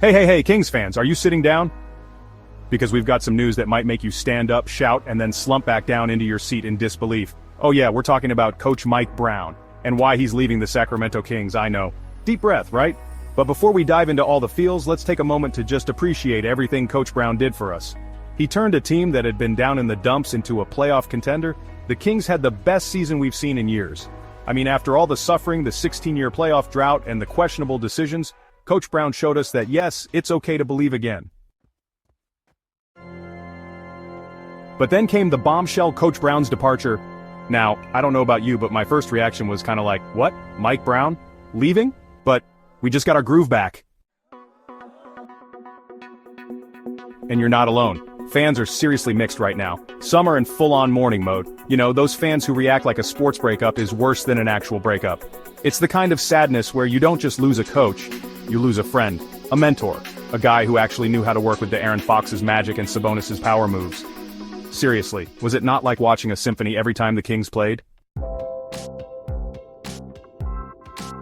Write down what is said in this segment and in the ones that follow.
Hey, Kings fans, are you sitting down? Because we've got some news that might make you stand up, shout, and then slump back down into your seat in disbelief. Oh yeah, we're talking about Coach Mike Brown, and why he's leaving the Sacramento Kings, I know. Deep breath, right? But before we dive into all the feels, let's take a moment to just appreciate everything Coach Brown did for us. He turned a team that had been down in the dumps into a playoff contender. The Kings had the best season we've seen in years. I mean, after all the suffering, the 16-year playoff drought, and the questionable decisions, Coach Brown showed us that yes, it's okay to believe again. But then came the bombshell Coach Brown's departure. Now, I don't know about you, but my first reaction was kind of like, what? Mike Brown? Leaving? But we just got our groove back. And you're not alone. Fans are seriously mixed right now. Some are in full-on mourning mode. You know, those fans who react like a sports breakup is worse than an actual breakup. It's the kind of sadness where you don't just lose a coach, you lose a friend, a mentor, a guy who actually knew how to work with De'Aaron Fox's magic and Sabonis's power moves. Seriously, was it not like watching a symphony every time the Kings played?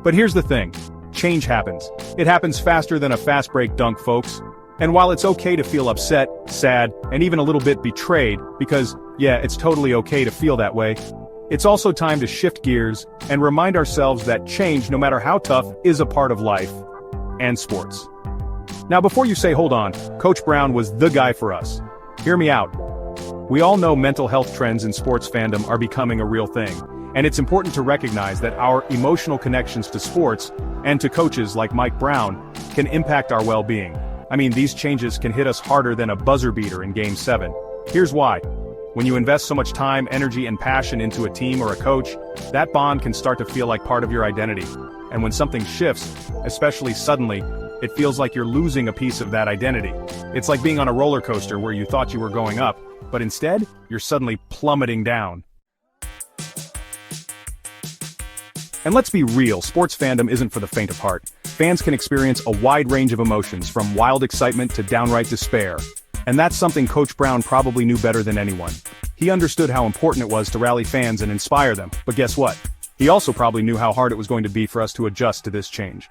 But here's the thing. Change happens. It happens faster than a fast break dunk, folks. And while it's okay to feel upset, sad, and even a little bit betrayed, because, yeah, it's totally okay to feel that way, it's also time to shift gears and remind ourselves that change, no matter how tough, is a part of life and sports. Now before you say hold on, Coach Brown was the guy for us. Hear me out. We all know mental health trends in sports fandom are becoming a real thing, and it's important to recognize that our emotional connections to sports and to coaches like Mike Brown can impact our well-being. I mean, these changes can hit us harder than a buzzer beater in Game 7. Here's why. When you invest so much time, energy, and passion into a team or a coach, that bond can start to feel like part of your identity. And when something shifts, especially suddenly, it feels like you're losing a piece of that identity. It's like being on a roller coaster where you thought you were going up, but instead, you're suddenly plummeting down. And let's be real, sports fandom isn't for the faint of heart. Fans can experience a wide range of emotions, from wild excitement to downright despair. And that's something Coach Brown probably knew better than anyone. He understood how important it was to rally fans and inspire them, but guess what? He also probably knew how hard it was going to be for us to adjust to this change.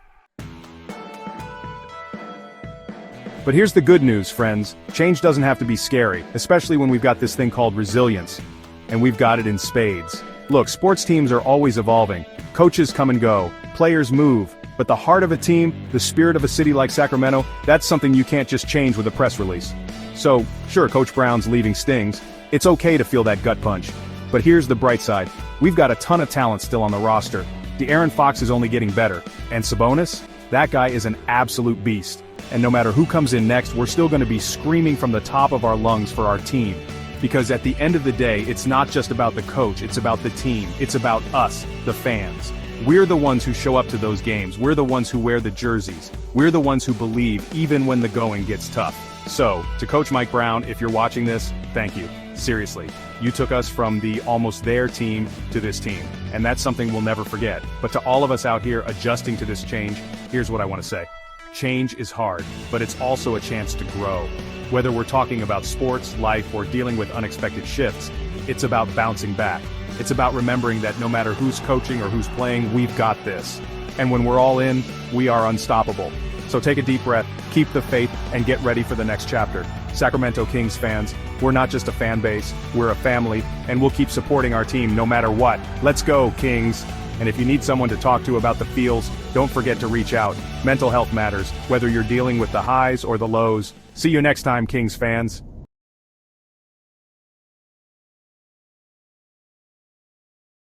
But here's the good news, friends. Change doesn't have to be scary, especially when we've got this thing called resilience. And we've got it in spades. Look, sports teams are always evolving. Coaches come and go, players move, but the heart of a team, the spirit of a city like Sacramento, that's something you can't just change with a press release. So, sure, Coach Brown's leaving stings. It's okay to feel that gut punch. But here's the bright side. We've got a ton of talent still on the roster. De'Aaron Fox is only getting better. And Sabonis? That guy is an absolute beast. And no matter who comes in next, we're still going to be screaming from the top of our lungs for our team. Because at the end of the day, it's not just about the coach, it's about the team. It's about us, the fans. We're the ones who show up to those games. We're the ones who wear the jerseys. We're the ones who believe even when the going gets tough. So, to Coach Mike Brown, if you're watching this, thank you. Seriously. You took us from the almost there team to this team. And that's something we'll never forget. But to all of us out here adjusting to this change, here's what I want to say. Change is hard, but it's also a chance to grow. Whether we're talking about sports, life, or dealing with unexpected shifts, it's about bouncing back. It's about remembering that no matter who's coaching or who's playing, we've got this. And when we're all in, we are unstoppable. So take a deep breath, keep the faith, and get ready for the next chapter. Sacramento Kings fans, we're not just a fan base, we're a family, and we'll keep supporting our team no matter what. Let's go, Kings! And if you need someone to talk to about the feels, don't forget to reach out. Mental health matters, whether you're dealing with the highs or the lows. See you next time, Kings fans.